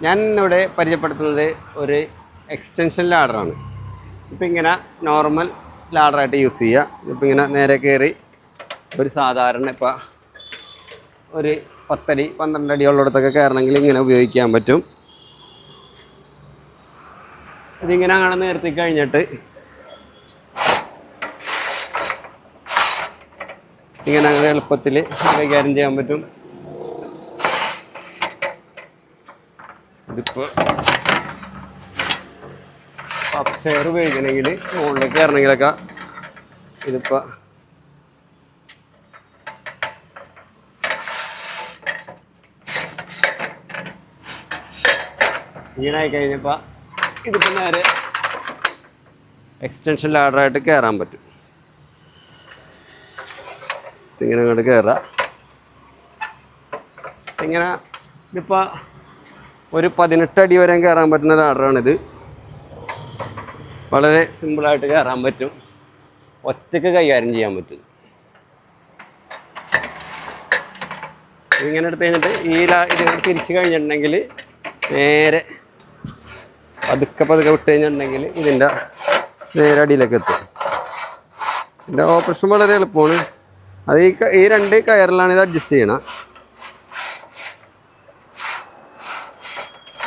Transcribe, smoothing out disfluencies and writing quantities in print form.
ഞാൻ ഇവിടെ പരിചയപ്പെടുത്തുന്നത് ഒരു എക്സ്റ്റൻഷൻ ലാഡറാണ്. ഇപ്പം ഇങ്ങനെ നോർമൽ ലാഡറായിട്ട് യൂസ് ചെയ്യുക. ഇപ്പം ഇങ്ങനെ നേരെ കയറി ഒരു സാധാരണ ഇപ്പം ഒരു 10 അടി 12 അടി ഉള്ളിടത്തൊക്കെ കയറണമെങ്കിൽ ഇങ്ങനെ ഉപയോഗിക്കാൻ പറ്റും. ഇതിങ്ങനെ അങ്ങനെ നിർത്തി കഴിഞ്ഞിട്ട് ഇങ്ങനെ അങ്ങനെ എളുപ്പത്തിൽ കൈകാര്യം ചെയ്യാൻ പറ്റും. ഇതിപ്പോൾ അപ്സ്റ്റെയർ ഉപയോഗിക്കണമെങ്കിൽ മുകളിലേക്ക് കയറണമെങ്കിലൊക്കെ ഇതിപ്പോൾ ഇങ്ങനെ ആയിക്കഴിഞ്ഞപ്പോൾ ഇതിപ്പോൾ നേരെ എക്സ്റ്റൻഷൻ ലാഡറായിട്ട് കയറാൻ പറ്റും. ഇങ്ങനെ അങ്ങോട്ട് കയറാം. ഇങ്ങനെ ഇതിപ്പോൾ ഒരു 18 അടി വരെ കയറാൻ പറ്റുന്ന ലാഡറാണിത്. വളരെ സിമ്പിളായിട്ട് കയറാൻ പറ്റും, ഒറ്റയ്ക്ക് കൈകാര്യം ചെയ്യാൻ പറ്റും. ഇങ്ങനെ എടുത്ത് കഴിഞ്ഞിട്ട് ഇതിങ്ങനെ തിരിച്ച് കഴിഞ്ഞിട്ടുണ്ടെങ്കിൽ നേരെ പതുക്കെ വിട്ട് കഴിഞ്ഞിട്ടുണ്ടെങ്കിൽ ഇതിൻ്റെ നേരെ അടിയിലേക്ക് എത്തും. ഇതിൻ്റെ ഓപ്പറേഷൻ വളരെ എളുപ്പമാണ്. അത് ഈ 2 കയറിലാണ് ഇത് അഡ്ജസ്റ്റ് ചെയ്യണം.